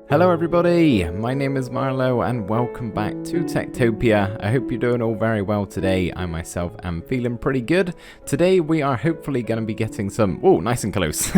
Hello everybody, my name is Marlo and welcome back to TekTopia. I hope you're doing all very well today. I myself am feeling pretty good. Today we are hopefully going to be getting some, nice and close,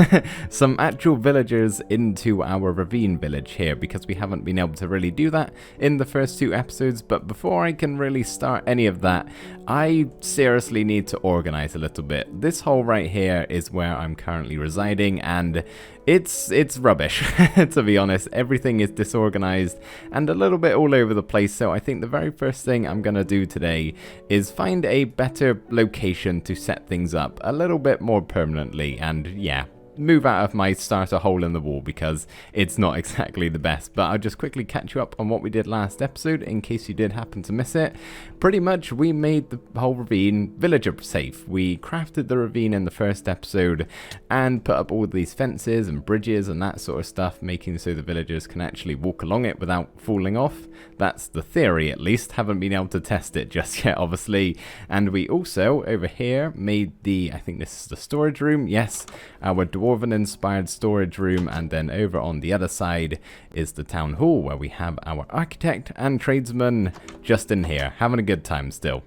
some actual villagers into our ravine village here because we haven't been able to really do that in the first two episodes. But before I can really start any of that, I seriously need to organize a little bit. This hole right here is where I'm currently residing and it's rubbish, to be honest. Everything is disorganized and a little bit all over the place, so I think the very first thing I'm going to do today is find a better location to set things up a little bit more permanently and, yeah, move out of my starter hole in the wall because it's not exactly the best. But I'll just quickly catch you up on what we did last episode in case you did happen to miss it. Pretty much we made the whole ravine villager safe. We crafted the ravine in the first episode and put up all these fences and bridges and that sort of stuff, making so the villagers can actually walk along it without falling off. That's the theory, at least. Haven't been able to test it just yet, obviously. And we also over here made I think this is the storage room, yes, our dwarven inspired storage room, and then over on the other side is the town hall where we have our architect and tradesman just in here having a good time still.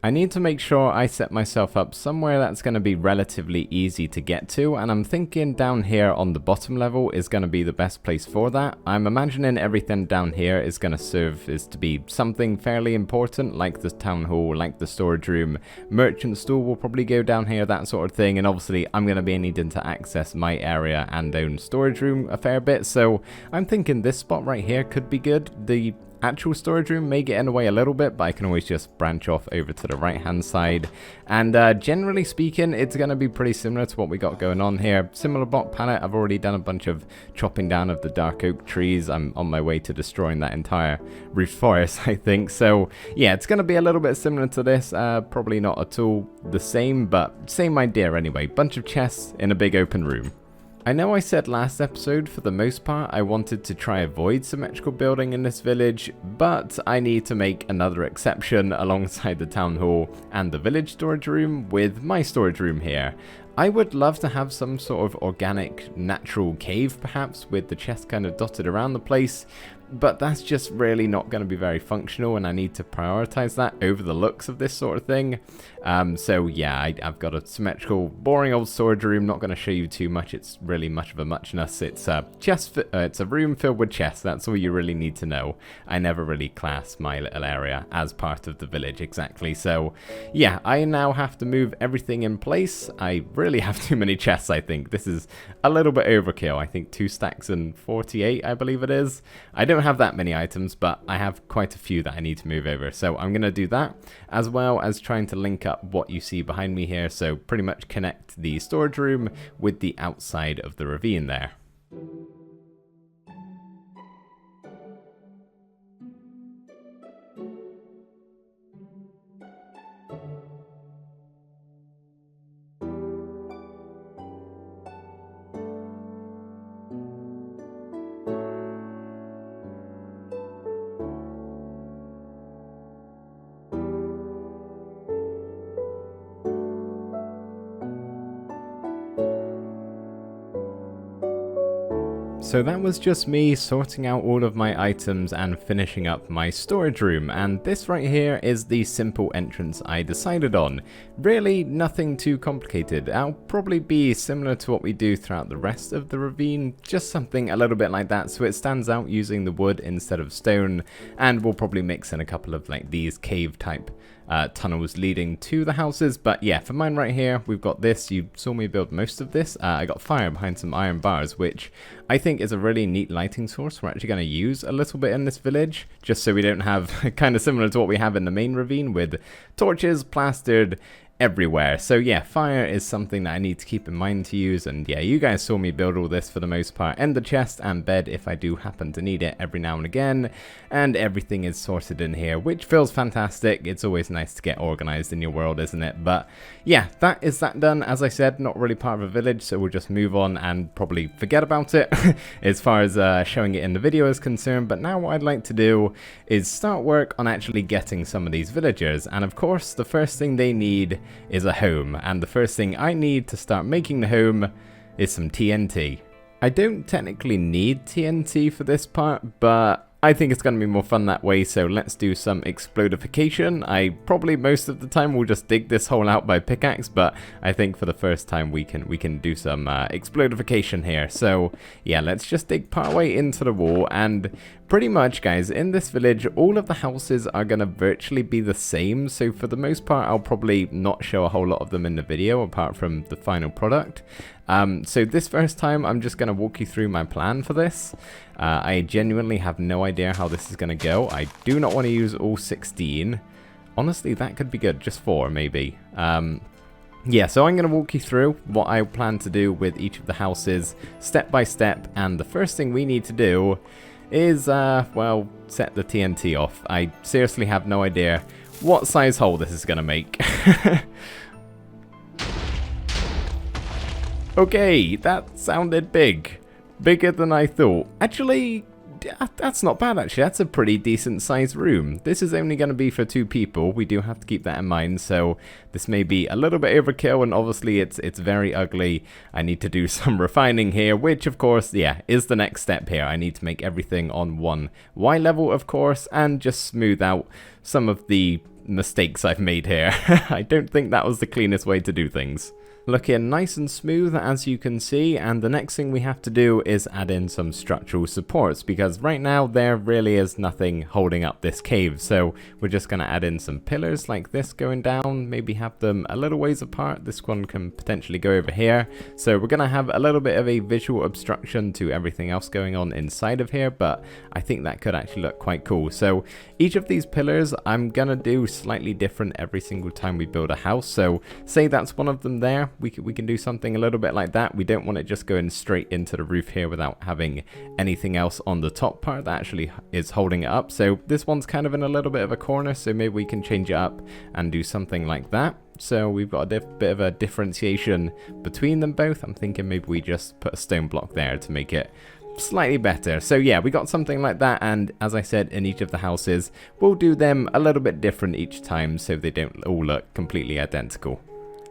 I need to make sure I set myself up somewhere that's going to be relatively easy to get to, and I'm thinking down here on the bottom level is going to be the best place for that. I'm imagining everything down here is going to serve as to be something fairly important, like the town hall, like the storage room, merchant store will probably go down here, that sort of thing, and obviously I'm going to be needing to access my area and own storage room a fair bit, so I'm thinking this spot right here could be good. The actual storage room may get in the way a little bit, but I can always just branch off over to the right hand side, and generally speaking it's going to be pretty similar to what we got going on here. Similar block palette. I've already done a bunch of chopping down of the dark oak trees. I'm on my way to destroying that entire roof forest, I think. So yeah, it's going to be a little bit similar to this, probably not at all the same, but same idea anyway. Bunch of chests in a big open room. I know I said last episode for the most part I wanted to try avoid symmetrical building in this village, but I need to make another exception alongside the town hall and the village storage room with my storage room here. I would love to have some sort of organic natural cave perhaps with the chests kind of dotted around the place, but that's just really not going to be very functional and I need to prioritize that over the looks of this sort of thing. So yeah, I've got a symmetrical, boring old storage room. Not going to show you too much. It's really much of a muchness. It's a room filled with chests. That's all you really need to know. I never really class my little area as part of the village exactly. So yeah, I now have to move everything in place. I really have too many chests, I think. This is a little bit overkill. I think 2 stacks and 48, I believe it is. I don't have that many items, but I have quite a few that I need to move over. So I'm going to do that, as well as trying to link up what you see behind me here. So pretty much connect the storage room with the outside of the ravine there. So that was just me sorting out all of my items and finishing up my storage room, and this right here is the simple entrance I decided on. Really nothing too complicated. I'll probably be similar to what we do throughout the rest of the ravine, just something a little bit like that so it stands out using the wood instead of stone, and we'll probably mix in a couple of like these cave type tunnels leading to the houses. But yeah, for mine right here, we've got this. You saw me build most of this. I got fire behind some iron bars, which I think is a really neat lighting source we're actually going to use a little bit in this village, just so we don't have kind of similar to what we have in the main ravine with torches plastered everywhere. So yeah, fire is something that I need to keep in mind to use, and yeah, you guys saw me build all this for the most part, and the chest and bed if I do happen to need it every now and again, and everything is sorted in here, which feels fantastic. It's always nice to get organized in your world, isn't it? But yeah, that is that done. As I said, not really part of a village, so we'll just move on and probably forget about it as far as showing it in the video is concerned. But now what I'd like to do is start work on actually getting some of these villagers, and of course the first thing they need is a home, and the first thing I need to start making the home is some TNT. I don't technically need TNT for this part, but I think it's going to be more fun that way, so let's do some explodification. I probably most of the time will just dig this hole out by pickaxe, but I think for the first time we can do some explodification here. So yeah, let's just dig partway into the wall, and pretty much, guys, in this village, all of the houses are going to virtually be the same, so for the most part, I'll probably not show a whole lot of them in the video, apart from the final product. So this first time, I'm just going to walk you through my plan for this. I genuinely have no idea how this is going to go. I do not want to use all 16. Honestly, that could be good, just 4 maybe. Yeah, so I'm going to walk you through what I plan to do with each of the houses, step by step, and the first thing we need to do is, well, set the TNT off. I seriously have no idea what size hole this is going to make. Okay, that sounded big. Bigger than I thought. Actually, that's not bad actually. That's a pretty decent sized room. This is only going to be for 2 people. We do have to keep that in mind. So this may be a little bit overkill, and obviously it's very ugly. I need to do some refining here, which of course, yeah, is the next step here. I need to make everything on one Y level, of course, and just smooth out some of the mistakes I've made here. I don't think that was the cleanest way to do things. Looking nice and smooth, as you can see, and the next thing we have to do is add in some structural supports, because right now there really is nothing holding up this cave. So we're just going to add in some pillars like this going down, maybe have them a little ways apart. This one can potentially go over here, so we're going to have a little bit of a visual obstruction to everything else going on inside of here, but I think that could actually look quite cool. So each of these pillars I'm going to do slightly different every single time we build a house. So say that's one of them there, we can do something a little bit like that. We don't want it just going straight into the roof here without having anything else on the top part that actually is holding it up. So this one's kind of in a little bit of a corner, so maybe we can change it up and do something like that. So we've got a bit of a differentiation between them both. I'm thinking maybe we just put a stone block there to make it slightly better. So yeah, we got something like that, and as I said, in each of the houses we'll do them a little bit different each time so they don't all look completely identical.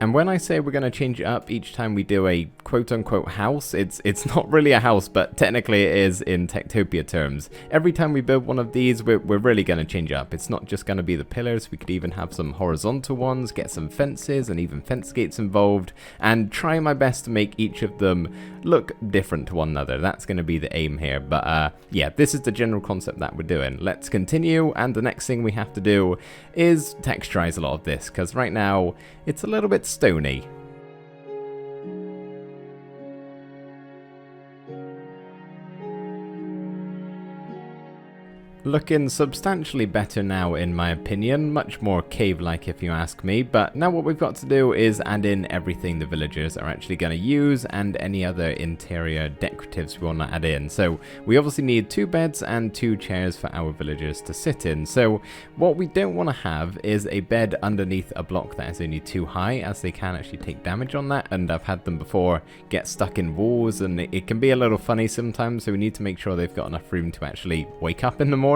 And when I say we're going to change it up each time we do a quote-unquote house, it's not really a house, but technically it is in TekTopia terms. Every time we build one of these, we're really going to change it up. It's not just going to be the pillars. We could even have some horizontal ones, get some fences and even fence gates involved, and try my best to make each of them look different to one another. That's going to be the aim here. But yeah, this is the general concept that we're doing. Let's continue, and the next thing we have to do is texturize a lot of this, because right now it's a little bit stony. Looking substantially better now in my opinion, much more cave-like if you ask me, but now what we've got to do is add in everything the villagers are actually going to use and any other interior decoratives we want to add in. So we obviously need 2 beds and 2 chairs for our villagers to sit in. So what we don't want to have is a bed underneath a block that is only too high, as they can actually take damage on that, and I've had them before get stuck in walls and it can be a little funny sometimes, so we need to make sure they've got enough room to actually wake up in the morning.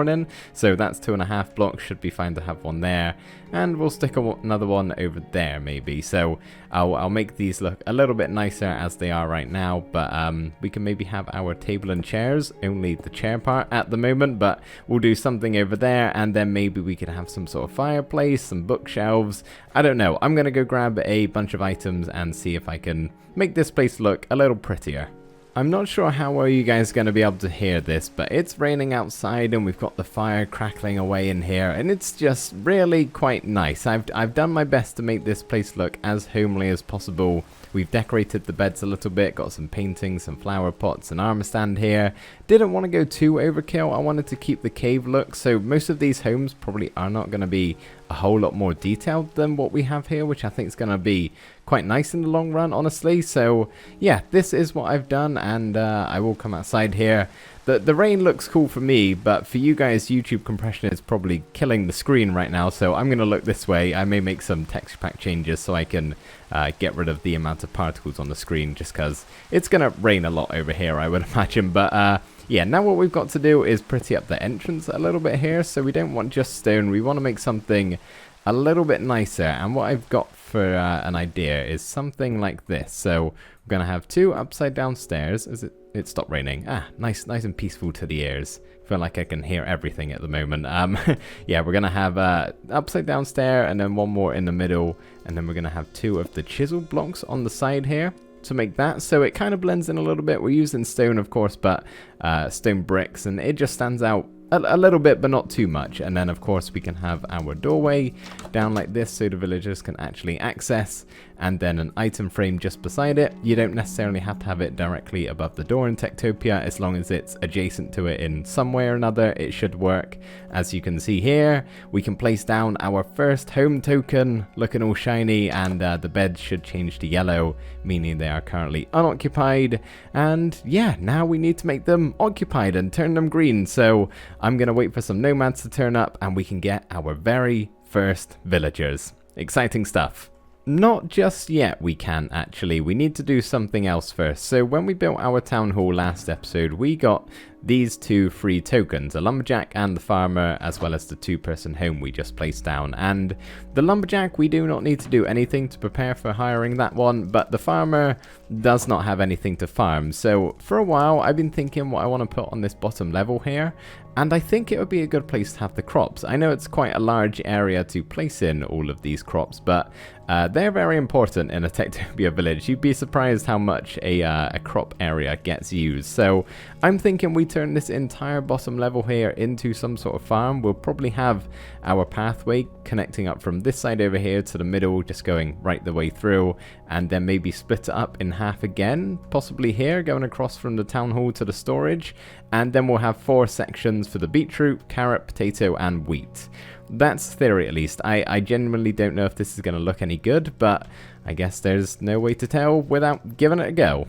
So that's 2.5 blocks, should be fine to have one there, and we'll stick another one over there maybe. So I'll make these look a little bit nicer as they are right now, but we can maybe have our table and chairs, only the chair part at the moment, but we'll do something over there, and then maybe we could have some sort of fireplace, some bookshelves. I don't know, I'm gonna go grab a bunch of items and see if I can make this place look a little prettier. I'm not sure how well you guys are going to be able to hear this, but it's raining outside and we've got the fire crackling away in here, and it's just really quite nice. I've done my best to make this place look as homely as possible. We've decorated the beds a little bit, got some paintings, some flower pots, an armor stand here. Didn't want to go too overkill, I wanted to keep the cave look, so most of these homes probably are not going to be a whole lot more detailed than what we have here, which I think is going to be quite nice in the long run, honestly. So yeah, this is what I've done, and I will come outside here. The rain looks cool for me, but for you guys, YouTube compression is probably killing the screen right now, so I'm going to look this way. I may make some texture pack changes so I can get rid of the amount of particles on the screen, just because it's going to rain a lot over here, I would imagine. But yeah, now what we've got to do is pretty up the entrance a little bit here, so we don't want just stone, we want to make something a little bit nicer. And what I've got for an idea is something like this. So we're going to have 2 upside down stairs. It stopped raining. Ah, nice and peaceful to the ears. Feel like I can hear everything at the moment. Yeah, we're going to have upside down stair and then 1 more in the middle. And then we're going to have 2 of the chisel blocks on the side here to make that, so it kind of blends in a little bit. We're using stone, of course, but stone bricks, and it just stands out a little bit, but not too much. And then, of course, we can have our doorway down like this so the villagers can actually access, and then an item frame just beside it. You don't necessarily have to have it directly above the door in TekTopia. As long as it's adjacent to it in some way or another, it should work. As you can see here, we can place down our first home token, looking all shiny, and the beds should change to yellow, meaning they are currently unoccupied. And yeah, now we need to make them occupied and turn them green. So I'm going to wait for some nomads to turn up and we can get our very first villagers. Exciting stuff. Not just yet we can, actually. We need to do something else first. So when we built our town hall last episode, we got these 2 free tokens, a lumberjack and the farmer, as well as the 2-person home we just placed down. And the lumberjack, we do not need to do anything to prepare for hiring that one, but the farmer does not have anything to farm. So for a while, I've been thinking what I want to put on this bottom level here, and I think it would be a good place to have the crops. I know it's quite a large area to place in all of these crops, but they're very important in a TekTopia village. You'd be surprised how much a crop area gets used. So I'm thinking we turn this entire bottom level here into some sort of farm. We'll probably have our pathway connecting up from this side over here to the middle, just going right the way through, and then maybe split it up in half again, possibly here, going across from the town hall to the storage, and then we'll have 4 sections for the beetroot, carrot, potato, and wheat. That's theory, at least. I genuinely don't know if this is going to look any good, but I guess there's no way to tell without giving it a go.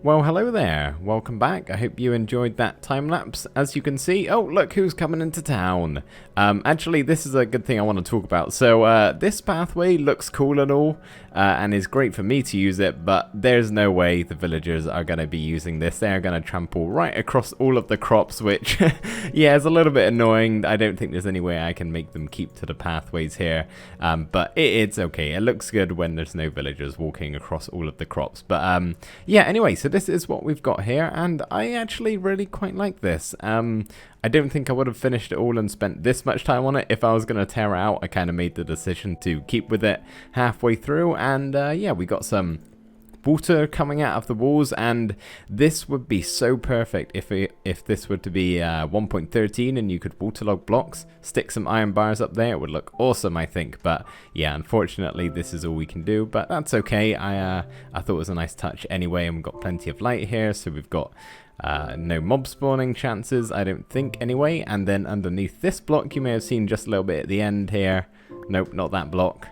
Well, hello there. Welcome back. I hope you enjoyed that time lapse. As you can see, oh, look who's coming into town. Actually, this is a good thing I want to talk about. So this pathway looks cool and all, and is great for me to use it, but there's no way the villagers are going to be using this. They're going to trample right across all of the crops, which, yeah, is a little bit annoying. I don't think there's any way I can make them keep to the pathways here, but it's okay. It looks good when there's no villagers walking across all of the crops. But yeah, anyway, so this is what we've got here, and I actually really quite like this. I don't think I would have finished it all and spent this much time on it if I was going to tear it out. I kind of made the decision to keep with it halfway through, and yeah, we got some water coming out of the walls, and this would be so perfect if this were to be 1.13 and you could waterlog blocks, stick some iron bars up there. It would look awesome, I think. But yeah, unfortunately this is all we can do, but that's okay. I thought it was a nice touch anyway, and we've got plenty of light here, so we've got no mob spawning chances, I don't think, anyway. And then underneath this block, you may have seen just a little bit at the end here. Nope, not that block.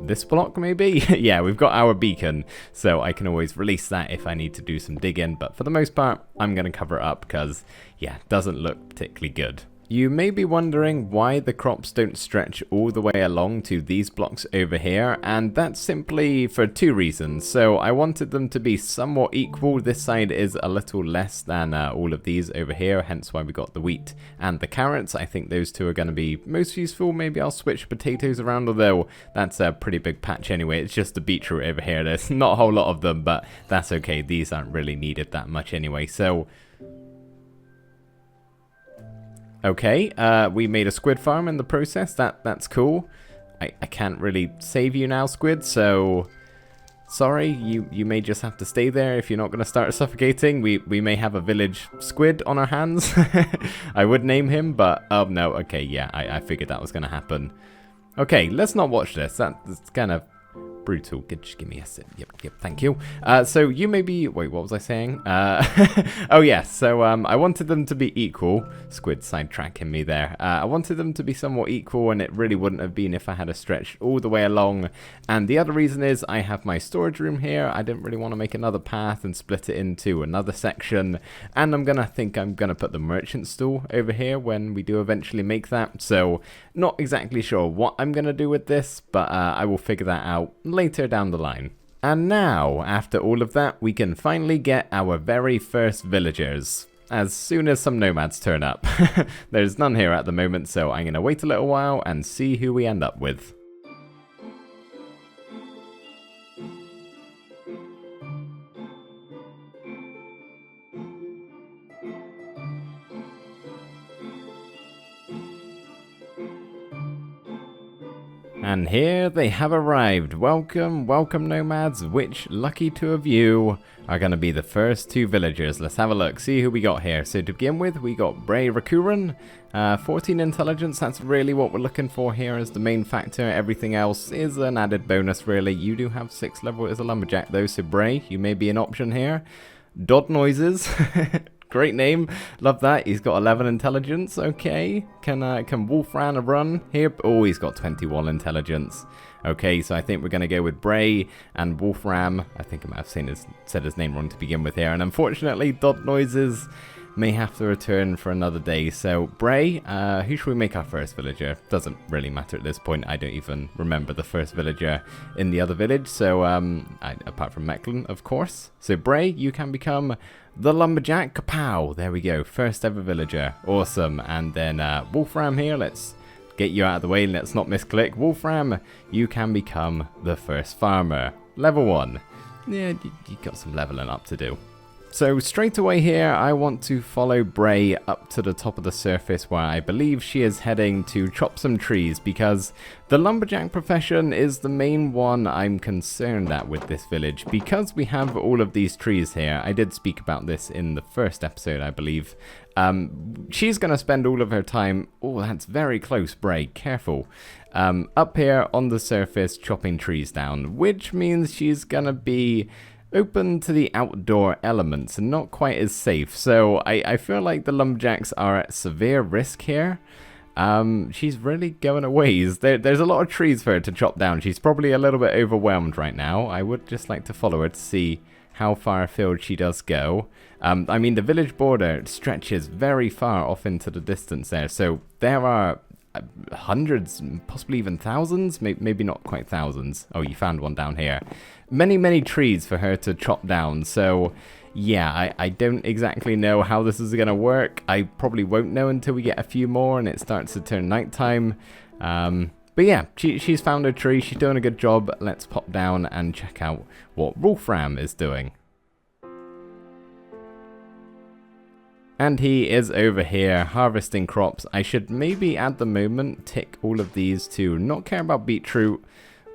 This block, maybe? Yeah, we've got our beacon, so I can always release that if I need to do some digging. But for the most part, I'm going to cover it up because, yeah, it doesn't look particularly good. You may be wondering why the crops don't stretch all the way along to these blocks over here, and that's simply for 2 reasons. So I wanted them to be somewhat equal. This side is a little less than all of these over here, hence why we got the wheat and the carrots. I think those 2 are going to be most useful. Maybe I'll switch potatoes around, although that's a pretty big patch anyway. It's just the beetroot over here. There's not a whole lot of them, but that's okay. These aren't really needed that much anyway, so... Okay, we made a squid farm in the process. That's cool. I can't really save you now, squid, so sorry, you may just have to stay there if you're not going to start suffocating. We may have a village squid on our hands. I would name him, but oh no, okay, yeah, I figured that was going to happen. Okay, let's not watch this. That's kind of brutal. Just give me a sip. Yep, thank you. So you may be... Wait, what was I saying? Oh, yes. So I wanted them to be equal. Squid sidetracking me there. I wanted them to be somewhat equal, and it really wouldn't have been if I had a stretch all the way along. And the other reason is I have my storage room here. I didn't really want to make another path and split it into another section. And I'm going to put the merchant stool over here when we do eventually make that. So not exactly sure what I'm going to do with this, but I will figure that out later down the line. And now, after all of that, we can finally get our very first villagers. As soon as some nomads turn up. There's none here at the moment, so I'm going to wait a little while and see who we end up with. And here they have arrived. Welcome, welcome nomads. Which lucky two of you are going to be the first two villagers? Let's have a look, see who we got here. So to begin with, we got Bray Rakuran, 14 intelligence. That's really what we're looking for here as the main factor. Everything else is an added bonus, really. You do have 6 level as a lumberjack though, so Bray, you may be an option here. Dod Noises. Great name, love that. He's got 11 intelligence. Okay, can Wolfram run here? Oh, he's got 21 intelligence. Okay, so I think we're gonna go with Bray and Wolfram. I think I might have said his name wrong to begin with here, and unfortunately, Dot Noises may have to return for another day. So Bray, who should we make our first villager? Doesn't really matter at this point. I don't even remember the first villager in the other village. So apart from Mechlin, of course. So Bray, you can become the lumberjack. Kapow! There we go. First ever villager. Awesome. And then Wolfram here. Let's get you out of the way. Let's not misclick. Wolfram, you can become the first farmer. Level 1. Yeah, you got some leveling up to do. So straight away here, I want to follow Bray up to the top of the surface where I believe she is heading to chop some trees, because the lumberjack profession is the main one I'm concerned at with this village, because we have all of these trees here. I did speak about this in the first episode, I believe. She's going to spend all of her time... Oh, that's very close, Bray. Careful. Up here on the surface chopping trees down, which means she's going to be open to the outdoor elements and not quite as safe. So I feel like the lumberjacks are at severe risk here. She's really going a ways. There's a lot of trees for her to chop down. She's probably a little bit overwhelmed right now. I would just like to follow her to see how far afield she does go. I mean, the village border stretches very far off into the distance there. So there are hundreds, possibly even thousands, maybe not quite thousands. Oh, you found one down here. Many trees for her to chop down. So yeah, I don't exactly know how this is going to work. I probably won't know until we get a few more and it starts to turn nighttime. But yeah, she's found a tree. She's doing a good job. Let's pop down and check out what Wolfram is doing. And he is over here harvesting crops. I should maybe at the moment tick all of these to not care about beetroot,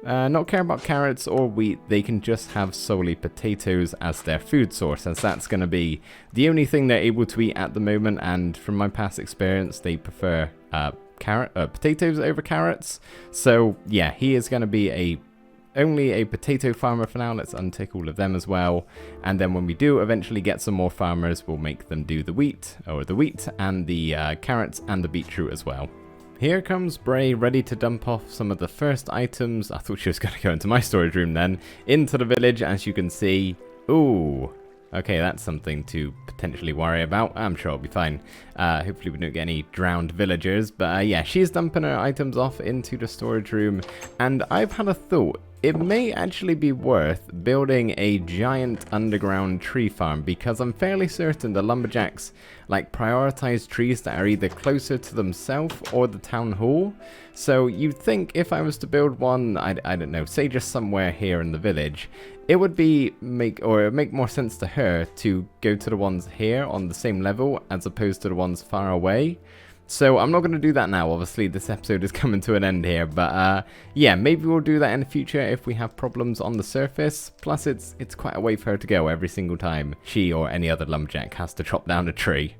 not care about carrots or wheat. They can just have solely potatoes as their food source, as that's going to be the only thing they're able to eat at the moment. And from my past experience, they prefer potatoes over carrots. So yeah, he is going to be only a potato farmer for now. Let's untick all of them as well. And then when we do eventually get some more farmers, we'll make them do the wheat and the carrots and the beetroot as well. Here comes Bray, ready to dump off some of the first items. I thought she was going to go into my storage room then. Into the village, as you can see. Ooh. Okay, that's something to potentially worry about. I'm sure it'll be fine. Hopefully we don't get any drowned villagers. But yeah, she's dumping her items off into the storage room. And I've had a thought. It may actually be worth building a giant underground tree farm, because I'm fairly certain the lumberjacks prioritize trees that are either closer to themselves or the town hall. So you'd think if I was to build one, I don't know, say just somewhere here in the village, it would make more sense to her to go to the ones here on the same level as opposed to the ones far away. So I'm not going to do that now. Obviously, this episode is coming to an end here. But yeah, maybe we'll do that in the future if we have problems on the surface. Plus, it's quite a way for her to go every single time she or any other lumberjack has to chop down a tree.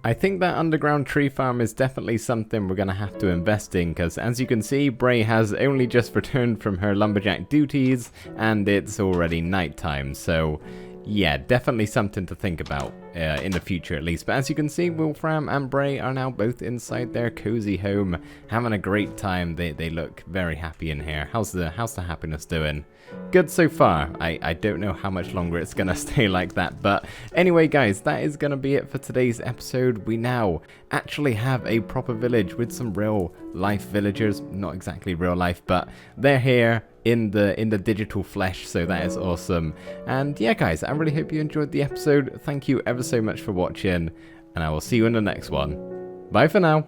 I think that underground tree farm is definitely something we're going to have to invest in, because as you can see, Bray has only just returned from her lumberjack duties and it's already nighttime, so yeah, definitely something to think about in the future at least. But as you can see, Wolfram and Bray are now both inside their cozy home, having a great time. They look very happy in here. How's the happiness doing? Good so far. I don't know how much longer it's gonna stay like that, but anyway guys, that is gonna be it for today's episode. We now actually have a proper village with some real life villagers. Not exactly real life, but they're here in the digital flesh, so that is awesome. And yeah guys, I really hope you enjoyed the episode. Thank you ever so much for watching, and I will see you in the next one. Bye for now.